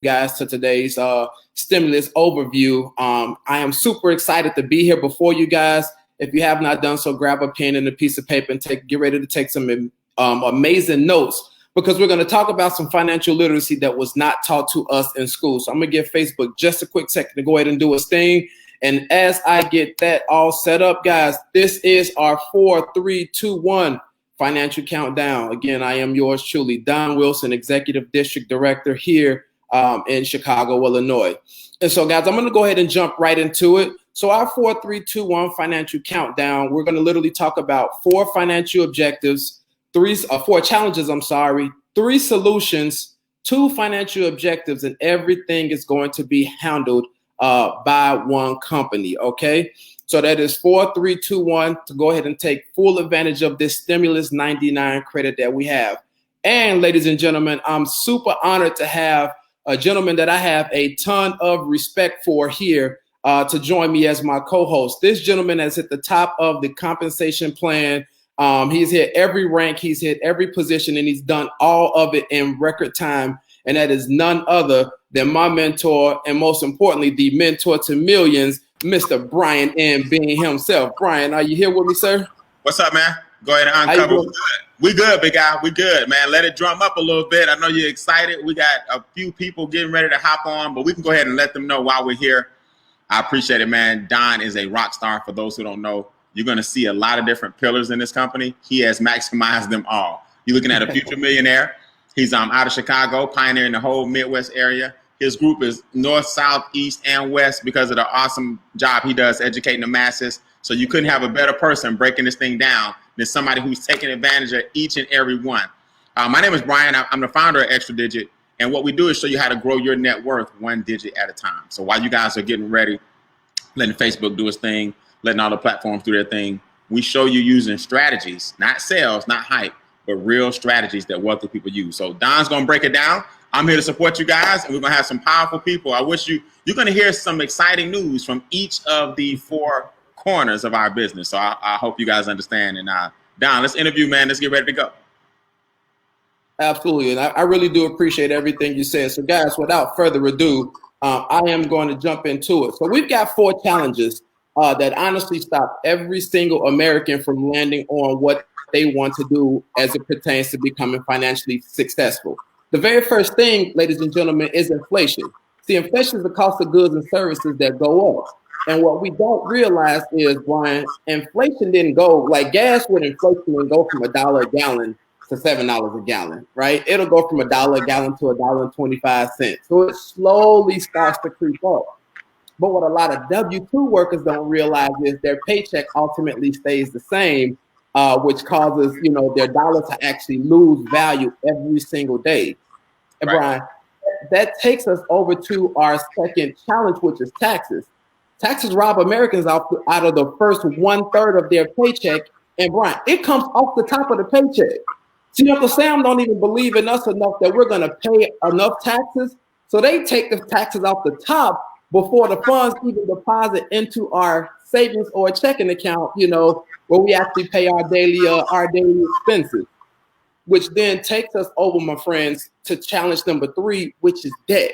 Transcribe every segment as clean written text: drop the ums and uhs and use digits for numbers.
guys to today's stimulus overview. I am super excited to be here before you guys. If you have not done so, grab a pen and a piece of paper and get ready to take some amazing notes, because we're going to talk about some financial literacy that was not taught to us in school. So I'm going to give Facebook just a quick second to go ahead and do its thing. And as I get that all set up, guys, this is our 4, 3, 2, 1 financial countdown. Again, I am yours truly, Don Wilson, Executive District Director here in Chicago, Illinois. And so, guys, I'm going to go ahead and jump right into it. So our 4, 3, 2, 1 financial countdown, we're going to literally talk about 4 financial objectives, 4 challenges, 3 solutions, 2 financial objectives, and everything is going to be handled by one company, okay? So that is 4, 3, 2, 1 to go ahead and take full advantage of this Stimulus 99 credit that we have. And ladies and gentlemen, I'm super honored to have a gentleman that I have a ton of respect for here to join me as my co-host. This gentleman is at the top of the compensation plan. He's hit every rank, he's hit every position, and he's done all of it in record time. And that is none other than my mentor, and most importantly, the mentor to millions, Mr. Brian M. Bean himself. Brian, are you here with me, sir? What's up, man? Go ahead and uncover. We good, big guy. We good, man. Let it drum up a little bit. I know you're excited. We got a few people getting ready to hop on, but we can go ahead and let them know while we're here. I appreciate it, man. Don is a rock star. For those who don't know, you're going to see a lot of different pillars in this company. He has maximized them all. You're looking at a future millionaire. He's out of Chicago, pioneering the whole Midwest area. His group is north, south, east, and west because of the awesome job he does educating the masses. So you couldn't have a better person breaking this thing down than somebody who's taking advantage of each and every one. My name is Brian. I'm the founder of Extra Digit. And what we do is show you how to grow your net worth 1 digit at a time. So while you guys are getting ready, letting Facebook do its thing, letting all the platforms do their thing, we show you using strategies, not sales, not hype, but real strategies that wealthy people use. So Don's going to break it down. I'm here to support you guys, and we're going to have some powerful people. You're going to hear some exciting news from each of the 4 corners of our business. So I hope you guys understand. And Don, let's interview, man. Let's get ready to go. Absolutely. And I really do appreciate everything you said. So guys, without further ado, I am going to jump into it. So we've got 4 challenges that honestly stop every single American from landing on what they want to do as it pertains to becoming financially successful. The very first thing, ladies and gentlemen, is inflation. See, inflation is the cost of goods and services that go up. And what we don't realize is, Brian, inflation didn't go like gas with inflation and go from $1 a gallon to $7 a gallon, right? It'll go from $1 a gallon to $1.25. So it slowly starts to creep up. But what a lot of W-2 workers don't realize is their paycheck ultimately stays the same, which causes, their dollar to actually lose value every single day. And right. Brian, that takes us over to our second challenge, which is taxes. Taxes rob Americans out of the first 1/3 of their paycheck. And Brian, it comes off the top of the paycheck. See, Uncle Sam don't even believe in us enough that we're going to pay enough taxes. So they take the taxes off the top before the funds even deposit into our savings or checking account, where we actually pay our daily expenses, which then takes us over, my friends, to challenge number 3, which is debt.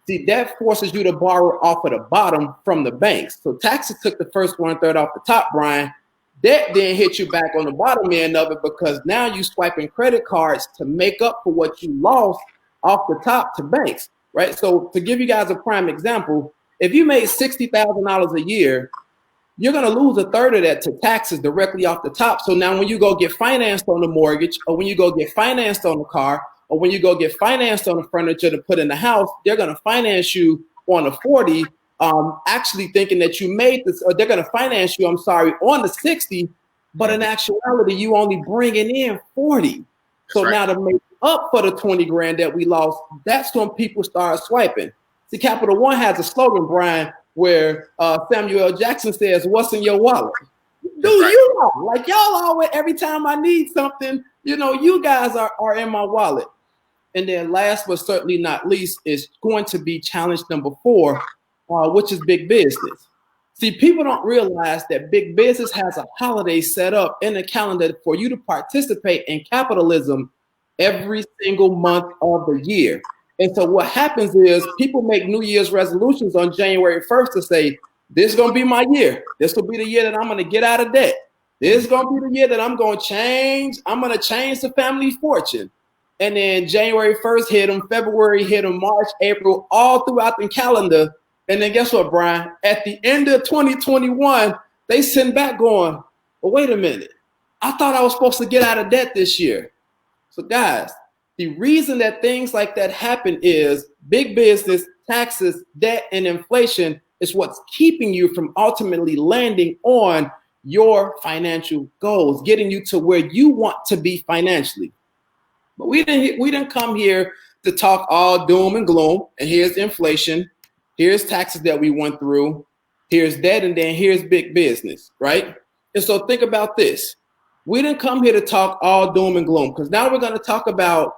See, debt forces you to borrow off of the bottom from the banks. So taxes took the first 1/3 off the top, Brian. Debt then hit you back on the bottom end of it, because now you swiping credit cards to make up for what you lost off the top to banks, right? So to give you guys a prime example, if you made $60,000 a year, you're going to lose 1/3 of that to taxes directly off the top. So now when you go get financed on the mortgage, or when you go get financed on the car, or when you go get financed on the furniture to put in the house, they're going to finance you on a 40, actually thinking that you made this, or they're going to finance you, on the 60, but in actuality, you only bringing in 40. So now to make up for the 20 grand that we lost, that's when people start swiping. See, Capital One has a slogan, Brian, where Samuel L. Jackson says, "What's in your wallet?" You know, like y'all always, every time I need something, you guys are in my wallet. And then last but certainly not least is going to be challenge number 4, which is big business. See, people don't realize that big business has a holiday set up in the calendar for you to participate in capitalism every single month of the year. And so what happens is people make New Year's resolutions on January 1st to say, this is going to be my year. This will be the year that I'm going to get out of debt. This is going to be the year that I'm going to change. I'm going to change the family fortune. And then January 1st hit them, February hit them, March, April, all throughout the calendar. And then guess what, Brian? At the end of 2021, they send back going, well, wait a minute. I thought I was supposed to get out of debt this year. So guys, the reason that things like that happen is big business, taxes, debt, and inflation is what's keeping you from ultimately landing on your financial goals, getting you to where you want to be financially. But we didn't come here to talk all doom and gloom. And here's inflation, here's taxes that we went through, here's debt, and then here's big business, right? And so think about this. We didn't come here to talk all doom and gloom, because now we're going to talk about,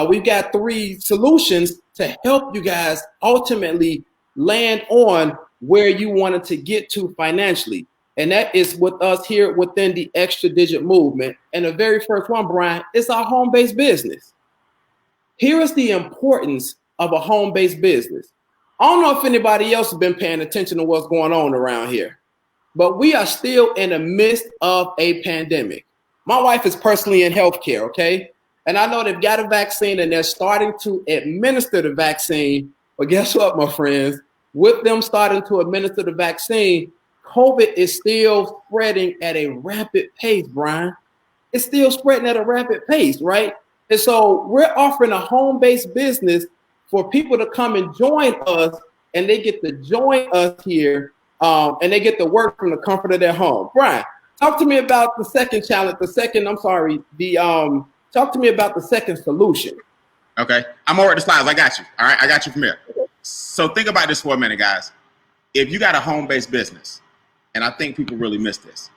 we've got 3 solutions to help you guys ultimately land on where you wanted to get to financially. And that is with us here within the Extra Digit movement. And the very first one, Brian, is our home-based business. Here is the importance of a home-based business. I don't know if anybody else has been paying attention to what's going on around here, but we are still in the midst of a pandemic. My wife is personally in healthcare, okay? And I know they've got a vaccine and they're starting to administer the vaccine. But guess what, my friends? With them starting to administer the vaccine, COVID is still spreading at a rapid pace, Brian. It's still spreading at a rapid pace, right? And so we're offering a home-based business for people to come and join us, and they get to join us here, and they get to work from the comfort of their home. Brian, talk to me about the second challenge, talk to me about the second solution. Okay, I'm over at the slides. I got you. All right, I got you from here. So think about this for a minute, guys. If you got a home-based business, and I think people really miss this,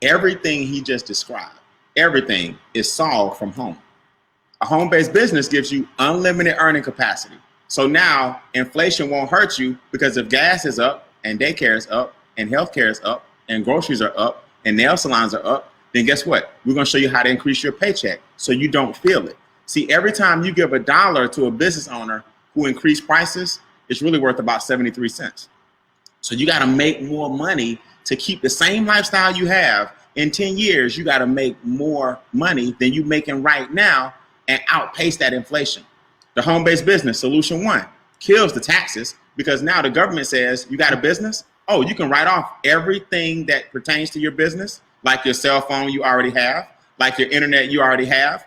everything he just described, everything is solved from home. A home-based business gives you unlimited earning capacity. So now inflation won't hurt you, because if gas is up and daycare is up and healthcare is up and groceries are up and nail salons are up, then guess what? We're going to show you how to increase your paycheck so you don't feel it. See, every time you give $1 to a business owner who increased prices, it's really worth about 73 cents. So you got to make more money to keep the same lifestyle you have. In 10 years, you got to make more money than you're making right now and outpace that inflation. The home-based business, solution 1, kills the taxes, because now the government says you got a business. Oh, you can write off everything that pertains to your business, like your cell phone you already have, like your internet you already have,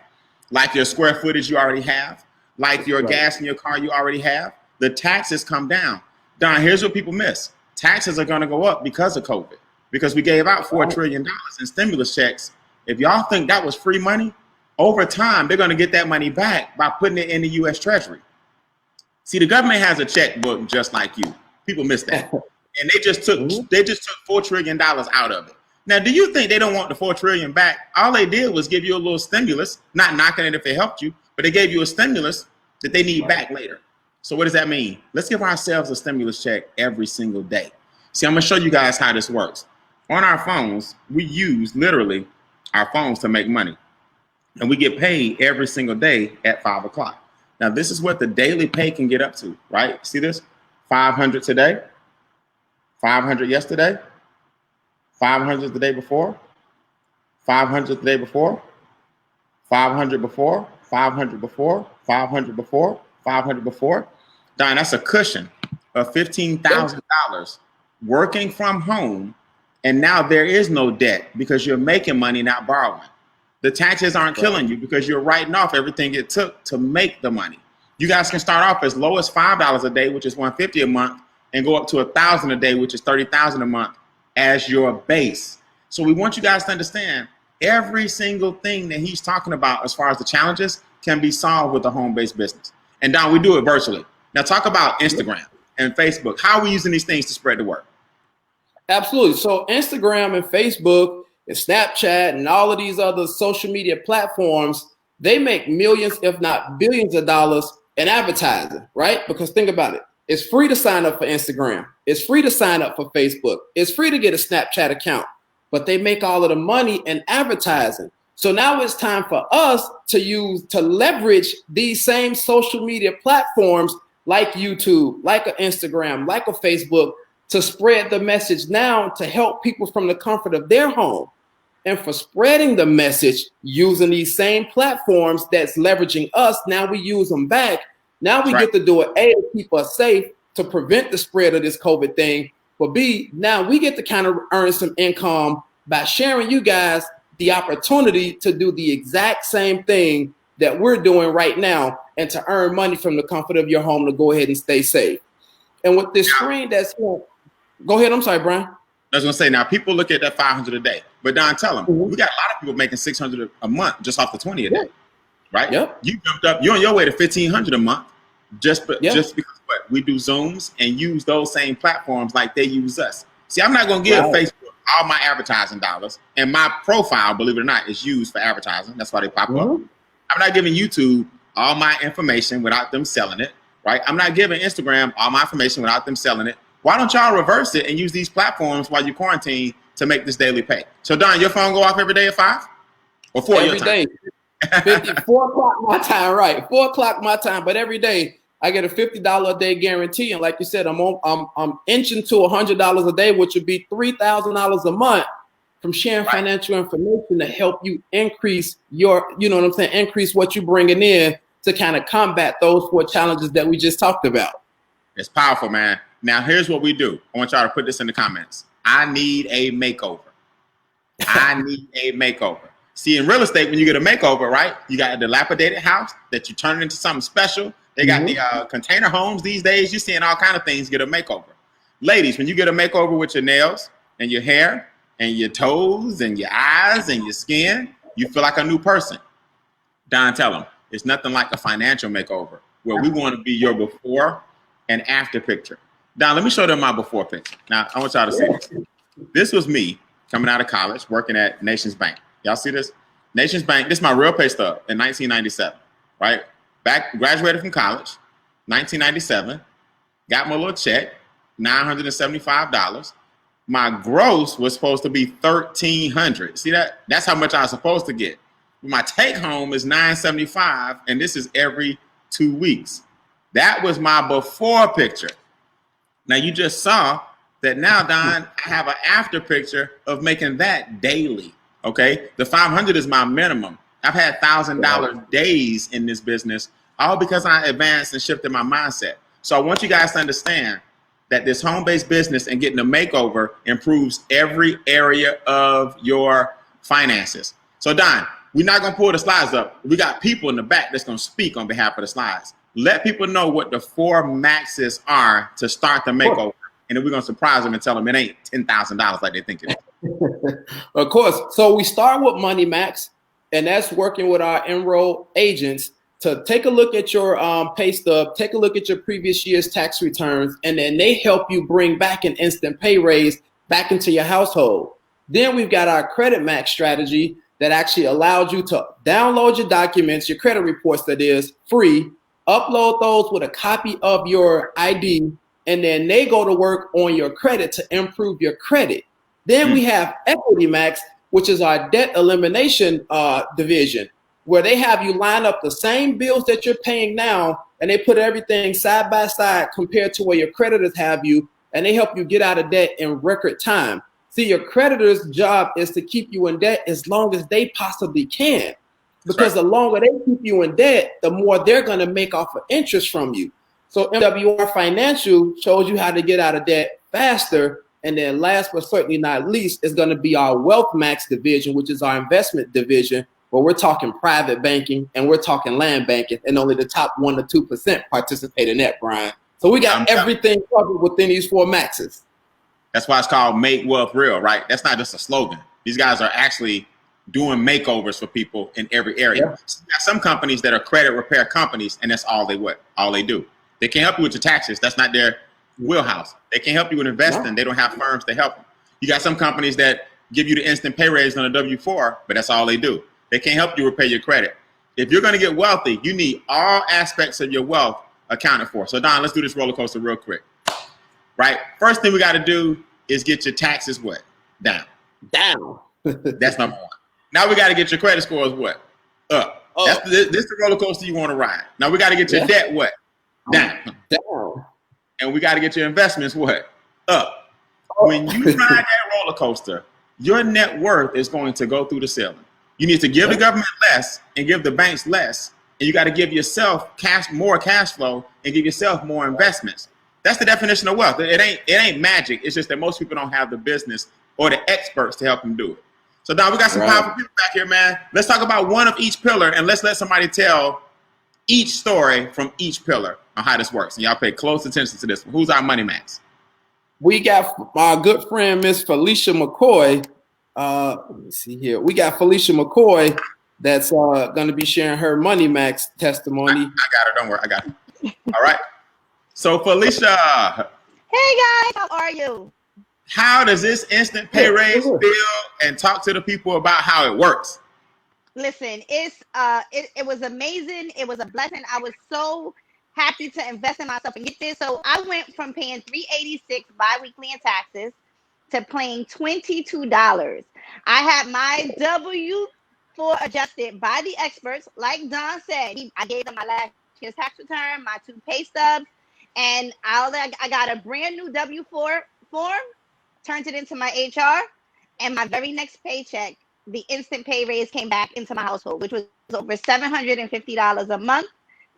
like your square footage you already have, like your gas in your car you already have. The taxes come down. Don, here's what people miss. Taxes are going to go up because of COVID, because we gave out $4 trillion in stimulus checks. If y'all think that was free money, over time, they're going to get that money back by putting it in the U.S. Treasury. See, the government has a checkbook just like you. People miss that. And they just took $4 trillion out of it. Now, do you think they don't want the $4 trillion back? All they did was give you a little stimulus, not knocking it if it helped you, but they gave you a stimulus that they need back later. So what does that mean? Let's give ourselves a stimulus check every single day. See, I'm going to show you guys how this works. On our phones, we use literally our phones to make money. And we get paid every single day at 5 o'clock. Now, this is what the daily pay can get up to, right? See this? 500 today, 500 yesterday, 500 the day before, 500 the day before, 500 before, 500 before, 500 before, 500 before. Don, that's a cushion of $15,000 working from home. And now there is no debt because you're making money, not borrowing. The taxes aren't killing you because you're writing off everything it took to make the money. You guys can start off as low as $5 a day, which is $150 a month, and go up to $1,000 a day, which is $30,000 a month as your base. So we want you guys to understand every single thing that he's talking about as far as the challenges can be solved with a home-based business. And Don, we do it virtually. Now talk about Instagram and Facebook. How are we using these things to spread the word? Absolutely. So Instagram and Facebook and Snapchat and all of these other social media platforms, they make millions, if not billions of dollars in advertising, right? Because think about it. It's free to sign up for Instagram. It's free to sign up for Facebook. It's free to get a Snapchat account, but they make all of the money in advertising. So now it's time for us to leverage these same social media platforms like YouTube, like an Instagram, like a Facebook, to spread the message now to help people from the comfort of their home. And for spreading the message using these same platforms that's leveraging us, now we use them back. Now we get to do it, A, to keep us safe, to prevent the spread of this COVID thing. But B, now we get to kind of earn some income by sharing you guys the opportunity to do the exact same thing that we're doing right now and to earn money from the comfort of your home to go ahead and stay safe. And with this screen that's here, go ahead. I'm sorry, Brian. I was gonna say, now people look at that 500 a day, but Don, tell them we got a lot of people making 600 a month just off the 20 a day, right? Yep. You jumped up. You're on your way to 1,500 a month just because what we do Zooms and use those same platforms like they use us. See, I'm not gonna give Facebook all my advertising dollars, and my profile, believe it or not, is used for advertising. That's why they pop up. I'm not giving YouTube all my information without them selling it, right? I'm not giving Instagram all my information without them selling it. Why don't y'all reverse it and use these platforms while you quarantine to make this daily pay? So Don, your phone go off every day at 5 or 4 every day? 4 o'clock my time, right? 4 o'clock my time, but every day I get a $50 a day guarantee, and like you said, I'm inching to $100 a day, which would be $3,000 a month from sharing financial information to help you increase your, increase what you're bringing in to kind of combat those 4 challenges that we just talked about. It's powerful, man. Now, here's what we do. I want y'all to put this in the comments. I need a makeover. I need a makeover. See, in real estate, when you get a makeover, right, you got a dilapidated house that you turn it into something special. They got the container homes these days. You're seeing all kind of things get a makeover. Ladies, when you get a makeover with your nails and your hair and your toes and your eyes and your skin, you feel like a new person. Don, tell them, it's nothing like a financial makeover where we want to be your before and after picture. Don, let me show them my before picture. Now, I want y'all to see this. This was me coming out of college, working at Nations Bank. Y'all see this? Nations Bank, this is my real pay stub in 1997, right? Graduated from college, 1997, got my little check, $975. My gross was supposed to be $1,300. See that? That's how much I was supposed to get. My take home is $975, and this is every 2 weeks. That was my before picture. Now you just saw that now, Don, I have an after picture of making that daily. Okay, the 500 is my minimum. I've had $1,000 days in this business, all because I advanced and shifted my mindset. So I want you guys to understand that this home-based business and getting a makeover improves every area of your finances. So Don, we're not gonna pull the slides up. We got people in the back that's gonna speak on behalf of the slides. Let people know what the 4 maxes are to start the makeover. And then we're gonna surprise them and tell them it ain't $10,000 like they think it is. Of course. So we start with Money Max, and that's working with our enrolled agents to take a look at your pay stub, take a look at your previous year's tax returns, and then they help you bring back an instant pay raise back into your household. Then we've got our Credit Max strategy that actually allows you to download your documents, your credit reports, that is free, upload those with a copy of your ID, and then they go to work on your credit to improve your credit. Then we have Equity Max, which is our debt elimination division, where they have you line up the same bills that you're paying now, and they put everything side by side compared to where your creditors have you, and they help you get out of debt in record time. See, your creditor's job is to keep you in debt as long as they possibly can, because the longer they keep you in debt, the more they're going to make off of interest from you. So MWR Financial shows you how to get out of debt faster. And then last but certainly not least is going to be our Wealth Max division, which is our investment division, where we're talking private banking and we're talking land banking, and only the top 1 to 2% participate in that, Brian. So we got everything covered within these 4 maxes. That's why it's called Make Wealth Real, right? That's not just a slogan. These guys are actually doing makeovers for people in every area. Yeah. So you got some companies that are credit repair companies, and that's all they do. They can't help you with your taxes. That's not their wheelhouse. They can't help you with investing. They don't have firms to help them. You got some companies that give you the instant pay raise on a W-4, but that's all they do. They can't help you repair your credit. If you're going to get wealthy, you need all aspects of your wealth accounted for. So Don, let's do this roller coaster real quick. Right? First thing we got to do is get your taxes what? Down. Down. That's number 1. Now we got to get your credit scores what? Up. Oh. This is the roller coaster you want to ride. Now we got to get your debt what? Down. And we got to get your investments what? Up. When you ride that roller coaster, your net worth is going to go through the ceiling. You need to give the government less and give the banks less. And you got to give yourself more cash flow and give yourself more investments. That's the definition of wealth. It ain't magic. It's just that most people don't have the business or the experts to help them do it. So now we got some powerful people back here, man. Let's talk about one of each pillar and let's let somebody tell each story from each pillar on how this works. And y'all pay close attention to this one. Who's our money max? We got our good friend, Miss Felicia McCoy. Let me see here. We got Felicia McCoy that's going to be sharing her money max testimony. I got it. Don't worry. I got it. All right. So Felicia. Hey guys, how are you? How does this instant pay raise feel? And talk to the people about how it works. Listen, it was amazing. It was a blessing. I was so happy to invest in myself and get this. So I went from paying $386 biweekly in taxes to paying $22. I had my W-4 adjusted by the experts. Like Don said, I gave them my last year's tax return, my 2 pay stubs, and I got a brand new W-4 form, turned it into my HR, and my very next paycheck, the instant pay raise came back into my household, which was over $750 a month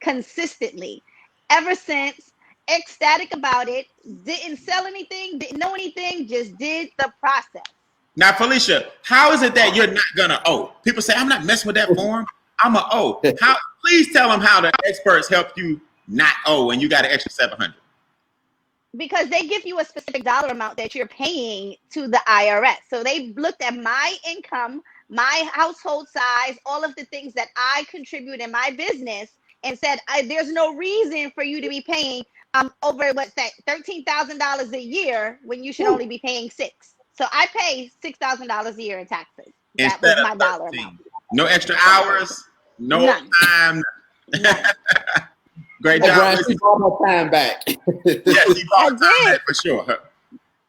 consistently. Ever since, ecstatic about it, didn't sell anything, didn't know anything, just did the process. Now, Felicia, how is it that you're not gonna owe? People say, I'm not messing with that form, I'm a owe. Please tell them how the experts help you not owe and you got an extra $700. Because they give you a specific dollar amount that you're paying to the IRS. So they looked at my income, my household size, all of the things that I contribute in my business and said, there's no reason for you to be paying over what's that, $13,000 a year when you should only be paying $6,000. So I pay $6,000 a year in taxes. That was my dollar amount. No extra hours, no time. Great job. Brian, she brought my time back. Yes, she brought time back for sure.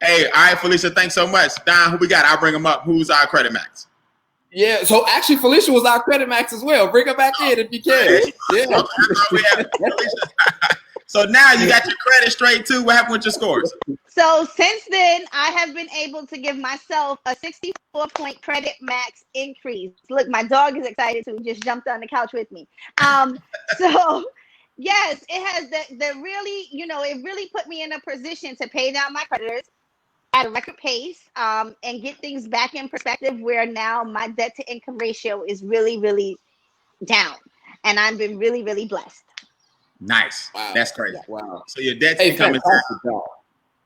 Hey, all right, Felicia, thanks so much. Don, who we got? I'll bring him up. Who's our credit max? Yeah, so actually Felicia was our credit max as well. Bring her back in if you can. Yeah. So now you got your credit straight too. What happened with your scores? So since then, I have been able to give myself a 64-point credit max increase. Look, my dog is excited too. Just jumped on the couch with me. So yes, it has the really, it really put me in a position to pay down my creditors at a record pace and get things back in perspective where now my debt to income ratio is really, really down. And I've been really, really blessed. Nice. Wow. That's crazy. Yeah. Wow. So your debt's coming down.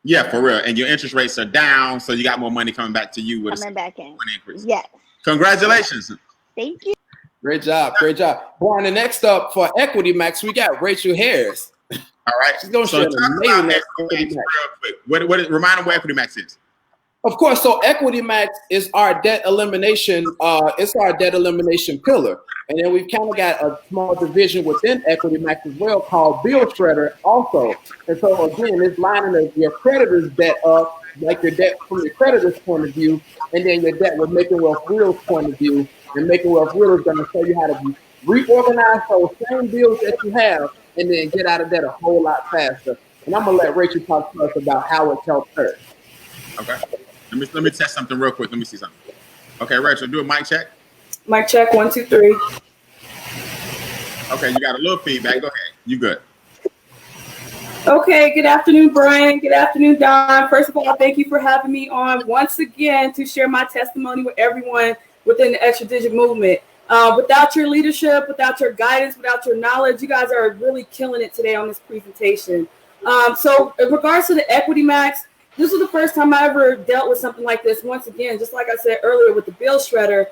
Yeah, for real. And your interest rates are down, so you got more money coming back to you with coming back in. Increase. Yes. Congratulations. Thank you. Great job. Great job. Brian, the next up for Equity Max, we got Rachel Harris. All right. She's going to share an amazing Equity Max. Real quick. Remind them what Equity Max is. Of course. So Equity Max is our debt elimination. It's our debt elimination pillar. And then we've kind of got a small division within Equity Max as well called Bill Shredder also. And so again, it's lining your creditor's debt up, like your debt from your creditor's point of view, and then your debt with Making Wealth Real's point of view. And Making Wealth Real is going to show you how to reorganize those same bills that you have and then get out of debt a whole lot faster. And I'm going to let Rachel talk to us about how it helps her. Okay. Let me test something real quick. Let me see something. Okay, Rachel, do a mic check. Mic check, 1, 2, 3. Okay, you got a little feedback. Go ahead. You good. Okay, good afternoon, Brian. Good afternoon, Don. First of all, thank you for having me on once again to share my testimony with everyone within the Extra Digit movement. Without your leadership, without your guidance, without your knowledge, you guys are really killing it today on this presentation. So in regards to the Equity Max, this was the first time I ever dealt with something like this. Once again, just like I said earlier with the bill shredder,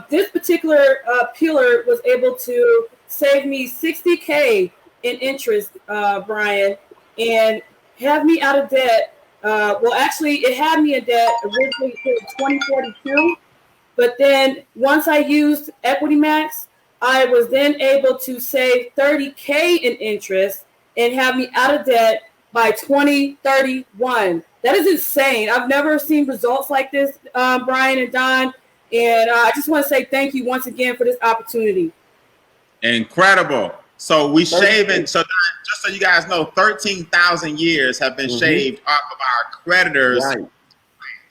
this particular pillar was able to save me $60K in interest, Brian, and have me out of debt. Well, actually, it had me in debt originally to 2042. But then once I used Equity Max, I was then able to save $30K in interest and have me out of debt by 2031. That is insane. I've never seen results like this, Brian and Don. And I just want to say thank you once again for this opportunity. Incredible. So we shaving. So just so you guys know, 13,000 years have been shaved off of our creditors.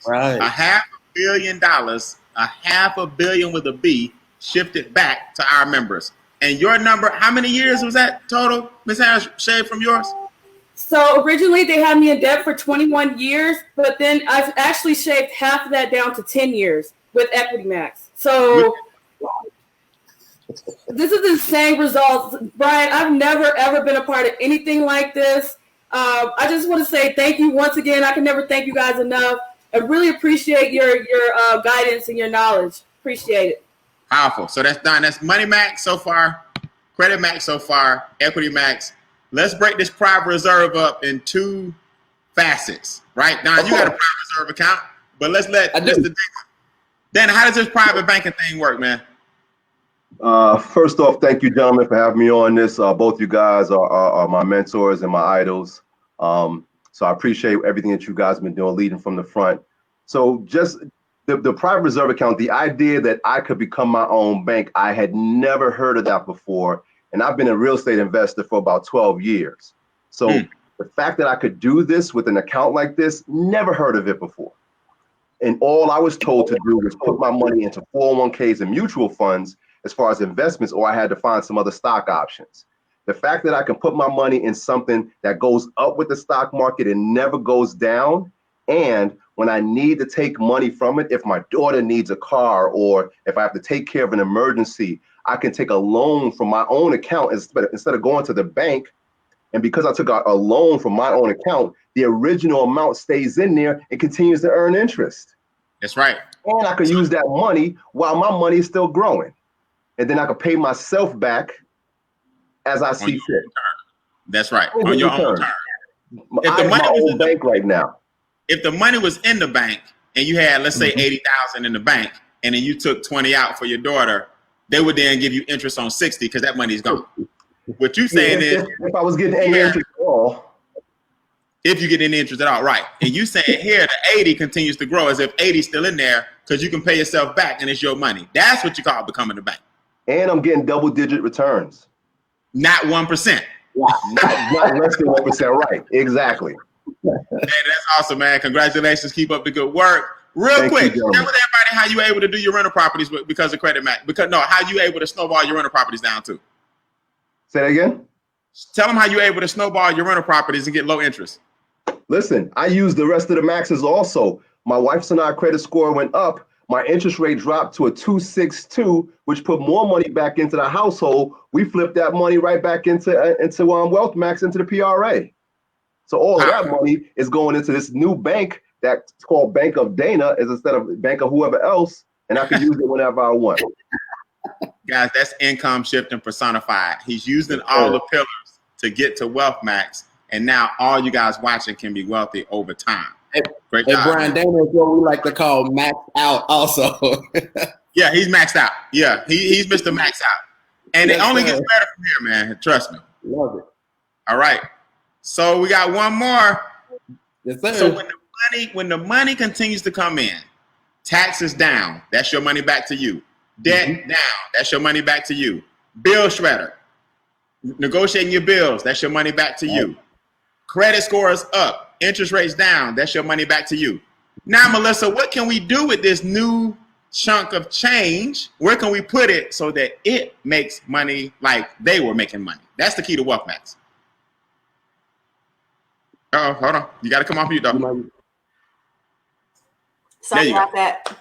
Right. $500 million, $500 million with a B, shifted back to our members. And your number, how many years was that total, Ms. Harris, shaved from yours? So originally they had me in debt for 21 years, but then I've actually shaved half of that down to 10 years with Equity Max. So this is insane results. Brian, I've never, ever been a part of anything like this. I just want to say thank you once again. I can never thank you guys enough. I really appreciate your guidance and your knowledge. Appreciate it. Powerful. So that's done. That's Money Max so far, Credit Max so far, Equity Max. Let's break this private reserve up in two facets, right? Don, you got a private reserve account, but let's let Mr. Dan, how does this private banking thing work, man? First off, thank you, gentlemen, for having me on this. Both you guys are my mentors and my idols. So I appreciate everything that you guys have been doing, leading from the front. So just the private reserve account, the idea that I could become my own bank, I had never heard of that before. And I've been a real estate investor for about 12 years. So the fact that I could do this with an account like this, never heard of it before. And all I was told to do was put my money into 401ks and mutual funds as far as investments, or I had to find some other stock options. The fact that I can put my money in something that goes up with the stock market and never goes down, and when I need to take money from it, if my daughter needs a car or if I have to take care of an emergency, I can take a loan from my own account instead of going to the bank. And because I took a loan from my own account, the original amount stays in there and continues to earn interest. That's right. And I could use that money while my money is still growing. And then I could pay myself back as I see fit. That's right. On your own terms. If the money was in the bank right now. If the money was in the bank and you had, let's say, 80,000 in the bank, and then you took 20 out for your daughter, they would then give you interest on 60 because that money's gone. What you saying is, if I was getting any interest at all, if you get any interest at all, right? And you saying here the 80 continues to grow as if 80 is still in there because you can pay yourself back and it's your money. That's what you call becoming a bank. And I'm getting double-digit returns. Not 1%. Not less than 1%, right? Exactly. Hey, that's awesome, man. Congratulations. Keep up the good work. Real quick, share with everybody how you able to do your rental properties because of Credit Max. How you able to snowball your rental properties down too? Say that again? Tell them how you able to snowball your rental properties and get low interest. Listen, I use the rest of the maxes also. My wife's and I credit score went up. My interest rate dropped to a 262, which put more money back into the household. We flipped that money right back into Wealth Max, into the PRA. So all of that money is going into this new bank that's called Bank of Dana instead of Bank of whoever else, and I can use it whenever I want. Guys, that's income shifting personified. He's using all the pillars to get to Wealth Max, and now all you guys watching can be wealthy over time. Great job. Brian, Dana is what we like to call max out also. Yeah, he's maxed out. Yeah, he's Mr. Max out. And it only gets better from here, man. Trust me. Love it. All right. So we got one more. Yes, sir. So when the money continues to come in, taxes down, that's your money back to you. Debt down, that's your money back to you. Bill shredder, negotiating your bills, that's your money back to you. Credit scores up, interest rates down, that's your money back to you. Now, Melissa, what can we do with this new chunk of change? Where can we put it so that it makes money like they were making money? That's the key to Wealth Max. Oh, hold on. You got to come off mute, though. Sorry about that.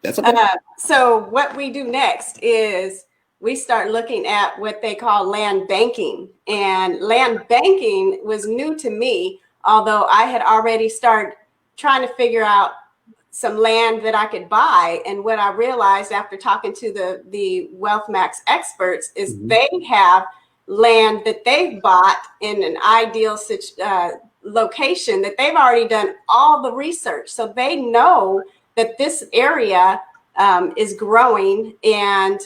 That's okay. So what we do next is we start looking at what they call land banking. And land banking was new to me, although I had already started trying to figure out some land that I could buy. And what I realized after talking to the Wealth Max experts is they have land that they've bought in an ideal location that they've already done all the research. So they know that this area is growing, and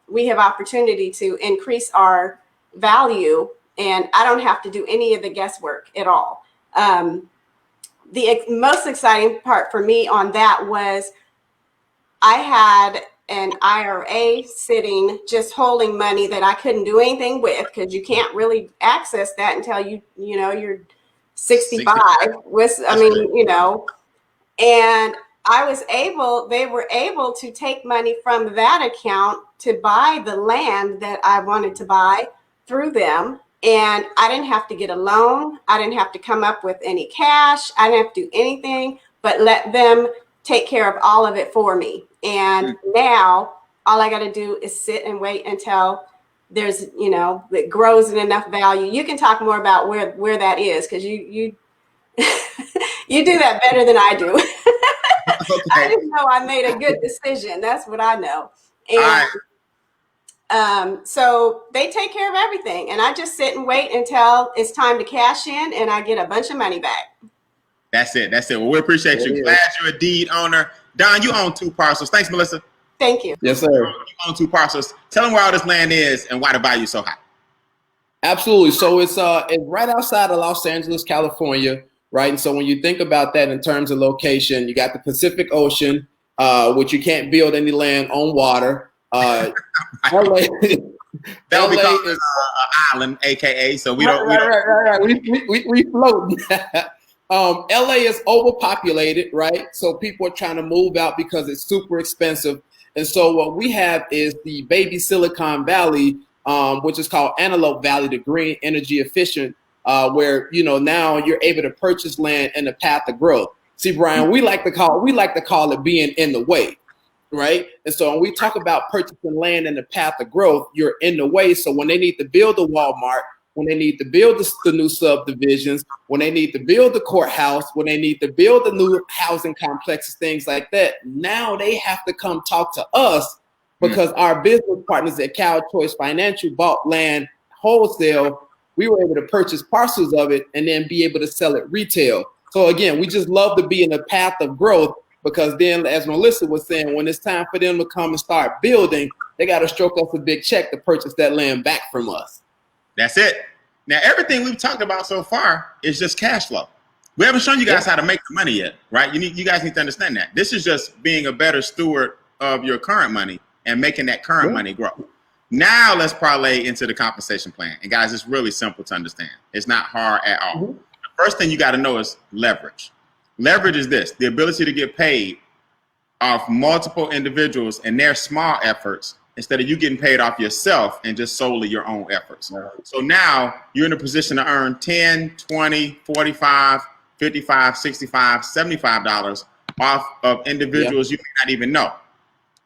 we have opportunity to increase our value, and I don't have to do any of the guesswork at all. The most exciting part for me on that was I had an IRA sitting, just holding money that I couldn't do anything with, because you can't really access that until you're 65. And they were able to take money from that account to buy the land that I wanted to buy through them. And I didn't have to get a loan. I didn't have to come up with any cash. I didn't have to do anything but let them take care of all of it for me. And now all I got to do is sit and wait until there's, it grows in enough value. You can talk more about where that is, because you you do that better than I do. Okay. I just know I made a good decision. That's what I know. And so they take care of everything, and I just sit and wait until it's time to cash in, and I get a bunch of money back. That's it. Well, we appreciate you. Glad you're a deed owner. Don, you own 2 parcels. Thanks, Melissa. Thank you. Yes, sir. You own 2 parcels. Tell them where all this land is and why the value is so high. Absolutely. So it's right outside of Los Angeles, California, right? And so when you think about that in terms of location, you got the Pacific Ocean, which you can't build any land on water. LA, that would be called an island, aka. So we don't. Right. We float. LA is overpopulated, right? So people are trying to move out because it's super expensive. And so what we have is the baby Silicon Valley, which is called Antelope Valley, the green energy efficient, where now you're able to purchase land in the path of growth. See, Brian, we like to call it being in the way, right? And so when we talk about purchasing land in the path of growth, you're in the way. So when they need to build a Walmart, when they need to build the new subdivisions, when they need to build the courthouse, when they need to build the new housing complexes, things like that, now they have to come talk to us, because our business partners at Cal Choice Financial bought land wholesale. We were able to purchase parcels of it and then be able to sell it retail. So again, we just love to be in the path of growth, because then, as Melissa was saying, when it's time for them to come and start building, they got to stroke us a big check to purchase that land back from us. That's it. Now, everything we've talked about so far is just cash flow. We haven't shown you guys how to make the money yet, right? You guys need to understand that. This is just being a better steward of your current money and making that current money grow. Now let's parlay into the compensation plan. And guys, it's really simple to understand. It's not hard at all. The first thing you got to know is leverage. Leverage is this: the ability to get paid off multiple individuals and their small efforts, instead of you getting paid off yourself and just solely your own efforts. So now you're in a position to earn $10, $20, $45, $55, $65, $75 off of individuals you may not even know.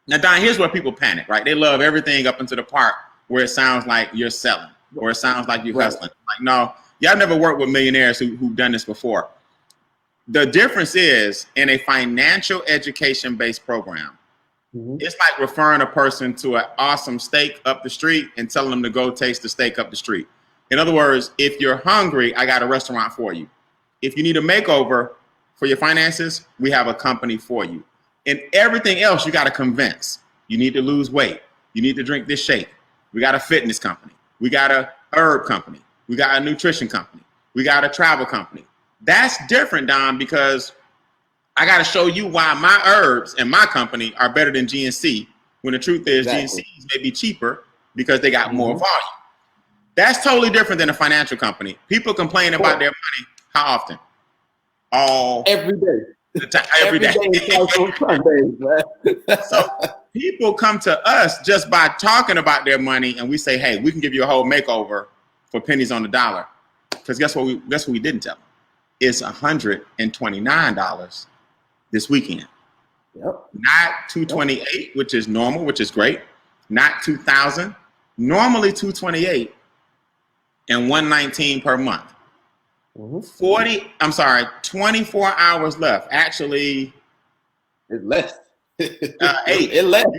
Now, Don, here's where people panic, right? They love everything up into the part where it sounds like you're selling or it sounds like you're hustling. Like, no, y'all never worked with millionaires who've done this before. The difference is, in a financial education-based program, it's like referring a person to an awesome steak up the street and telling them to go taste the steak up the street. In other words, if you're hungry, I got a restaurant for you. If you need a makeover for your finances, we have a company for you. And everything else, you got to convince. You need to lose weight. You need to drink this shake. We got a fitness company. We got a herb company. We got a nutrition company. We got a travel company. That's different, Don, because I got to show you why my herbs and my company are better than GNC, when the truth is GNCs may be cheaper because they got more volume. That's totally different than a financial company. People complain about their money how often? Every day. Every day. So people come to us just by talking about their money, and we say, hey, we can give you a whole makeover for pennies on the dollar. Because guess what we didn't tell them? It's $129 this weekend. Not $228, which is normal, which is great. Not $2,000. Normally $228 and $119 per month. 24 hours left. Actually, it's less. 8. It left.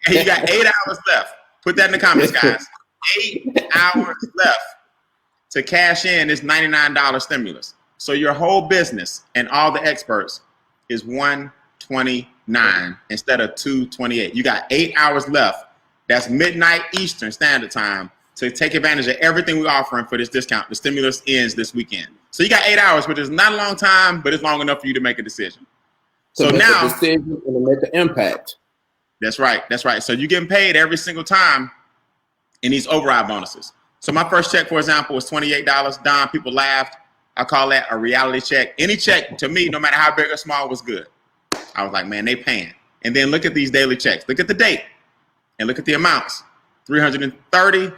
You got 8 hours left. Put that in the comments, guys. 8 hours left to cash in this $99 stimulus. So your whole business and all the experts is $129 instead of $228. You got 8 hours left. That's midnight Eastern Standard Time to take advantage of everything we're offering for this discount. The stimulus ends this weekend. So you got 8 hours, which is not a long time, but it's long enough for you to make a decision. So now, a decision and to make an impact. That's right. That's right. So you're getting paid every single time in these override bonuses. So my first check, for example, was $28. Don, people laughed. I call that a reality check. Any check to me, no matter how big or small, was good. I was like, man, they paying. And then look at these daily checks. Look at the date and look at the amounts. $330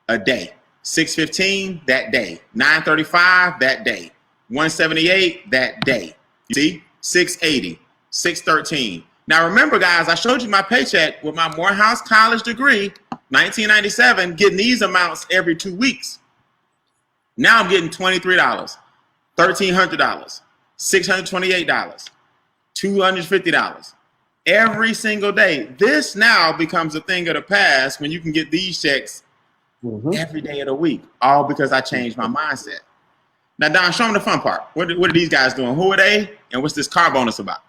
a day. $615 that day. $935 that day. $178 that day. You see? $680, $613. Now remember, guys, I showed you my paycheck with my Morehouse College degree, 1997, getting these amounts every 2 weeks. Now I'm getting $23, $1,300, $628, $250 every single day. This now becomes a thing of the past when you can get these checks every day of the week, all because I changed my mindset. Now, Don, show them the fun part. What are these guys doing? Who are they? And what's this car bonus about?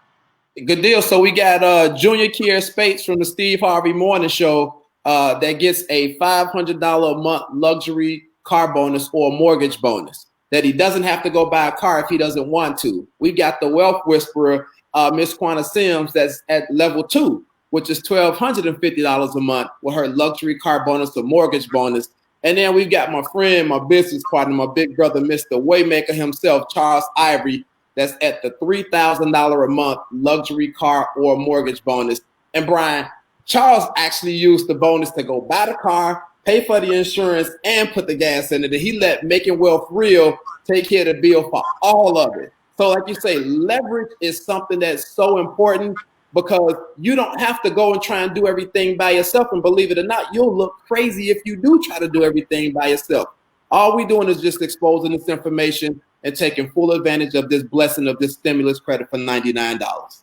Good deal. So we got Junior Kier Spates from the Steve Harvey Morning Show that gets a $500 a month luxury car bonus or mortgage bonus that he doesn't have to go buy a car if he doesn't want to. We got the Wealth Whisperer, Miss Quanta Sims, that's at level 2, which is $1,250 a month with her luxury car bonus or mortgage bonus. And then we've got my friend, my business partner, my big brother, Mr. Waymaker himself, Charles Ivory, that's at the $3,000 a month luxury car or mortgage bonus. And Brian, Charles actually used the bonus to go buy the car, pay for the insurance, and put the gas in it. And he let Making Wealth Real take care of the bill for all of it. So like you say, leverage is something that's so important because you don't have to go and try and do everything by yourself. And believe it or not, you'll look crazy if you do try to do everything by yourself. All we're doing is just exposing this information and taking full advantage of this blessing of this stimulus credit for $99.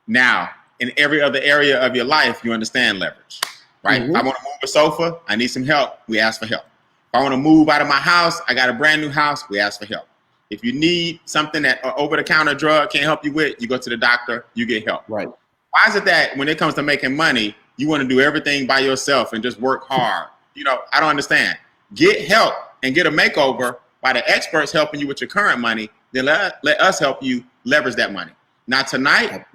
Now, in every other area of your life, you understand leverage, right? If I want to move a sofa, I need some help. We ask for help. If I want to move out of my house, I got a brand new house. We ask for help. If you need something that an over-the-counter drug can't help you with, you go to the doctor, you get help. Right. Why is it that when it comes to making money, you want to do everything by yourself and just work hard? You know, I don't understand. Get help and get a makeover by the experts helping you with your current money. Then let us help you leverage that money. Now tonight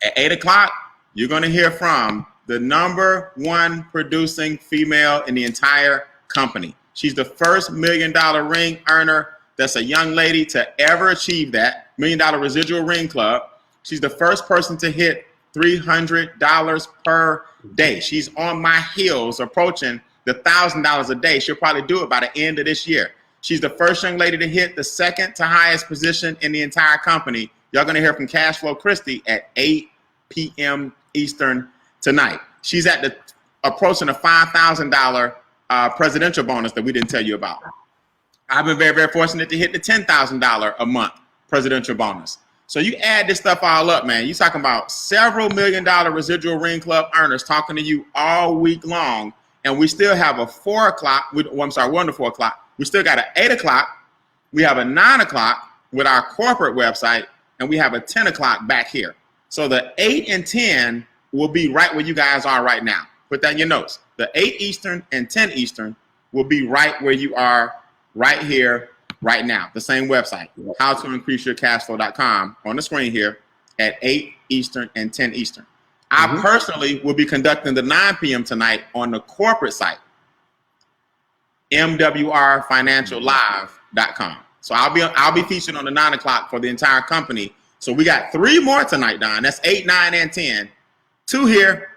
at 8 o'clock, you're going to hear from the #1 producing female in the entire company. She's the first $1 million ring earner. That's a young lady to ever achieve that $1 million residual ring club. She's the first person to hit $300 per day. She's on my heels approaching the $1,000 a day. She'll probably do it by the end of this year. She's the first young lady to hit the second to highest position in the entire company. Y'all gonna hear from Cashflow Christie at 8 p.m. Eastern tonight. She's at the approaching a $5,000 presidential bonus that we didn't tell you about. I've been very, very fortunate to hit the $10,000 a month presidential bonus. So you add this stuff all up, man. You're talking about several $1 million residual ring club earners talking to you all week long. And we still have a 4 o'clock. 1 to 4 o'clock. We still got an 8 o'clock. We have a 9 o'clock with our corporate website. And we have a 10 o'clock back here. So the 8 and 10 will be right where you guys are right now. Put that in your notes. The 8 Eastern and 10 Eastern will be right where you are right here, right now. The same website, howtoincreaseyourcashflow.com, on the screen here at 8 Eastern and 10 Eastern. I personally will be conducting the 9 p.m. tonight on the corporate site, mwrfinanciallive.com. So I'll be featured on the 9 o'clock for the entire company. So we got 3 more tonight, Don. That's 8, 9, and 10. 2 here,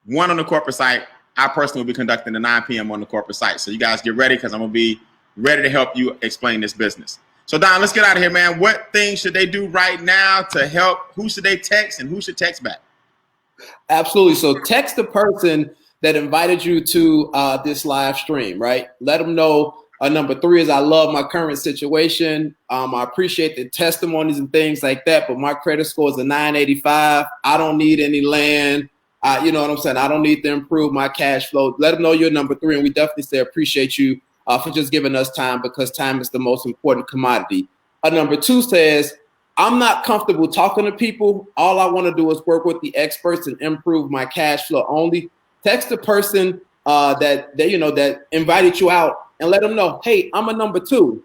1 on the corporate site. I personally will be conducting the 9 p.m. on the corporate site. So you guys get ready because I'm going to be ready to help you explain this business. So Don, let's get out of here, man. What things should they do right now to help? Who should they text and who should text back? Absolutely. So text the person that invited you to this live stream, right? Let them know. Number 3 is I love my current situation. I appreciate the testimonies and things like that, but my credit score is a 985. I don't need any land. You know what I'm saying? I don't need to improve my cash flow. Let them know you're number 3, and we definitely say appreciate you for just giving us time, because time is the most important commodity. Number 2 says, I'm not comfortable talking to people. All I want to do is work with the experts and improve my cash flow only. Text the person that invited you out and let them know, hey, I'm a number 2.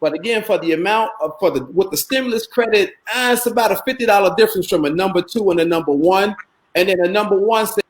But again, for the amount of, with the stimulus credit, it's about a $50 difference from a number 2 and a number 1. And then the number one said,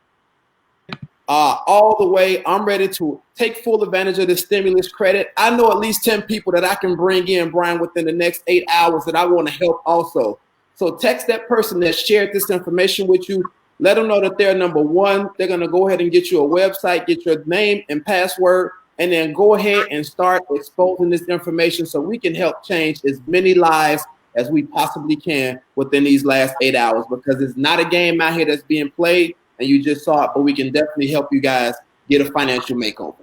all the way, I'm ready to take full advantage of the stimulus credit. I know at least 10 people that I can bring in, Brian, within the next 8 hours that I want to help also. So text that person that shared this information with you. Let them know that they're number one. They're going to go ahead and get you a website, get your name and password, and then go ahead and start exposing this information so we can help change as many lives as we possibly can within these last 8 hours, because it's not a game out here that's being played and you just saw it, but we can definitely help you guys get a financial makeover.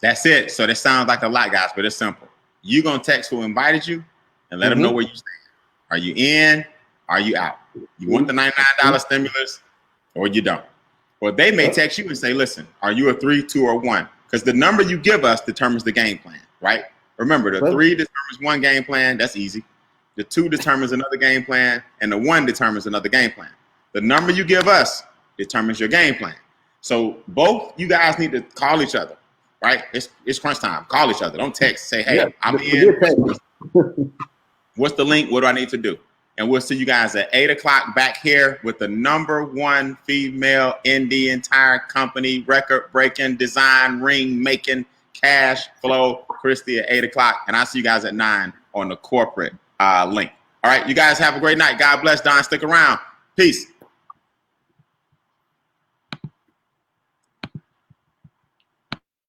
That's it. So that sounds like a lot, guys, but it's simple. You're going to text who invited you and let them know where you stand. Are you in? Are you out? You want the $99 stimulus or you don't? Or they may text you and say, listen, are you a 3, 2, or 1? Because the number you give us determines the game plan, right? Remember, the 3 determines one game plan. That's easy. The 2 determines another game plan, and the 1 determines another game plan. The number you give us determines your game plan. So both you guys need to call each other, right? It's crunch time. Call each other. Don't text. Say, hey, I'm in. What's the link? What do I need to do? And we'll see you guys at 8 o'clock back here with the number 1 female in the entire company, record-breaking, design, ring-making, cash flow, Christy at 8 o'clock. And I'll see you guys at 9 on the corporate link. All right, you guys have a great night. God bless. Don, stick around. Peace.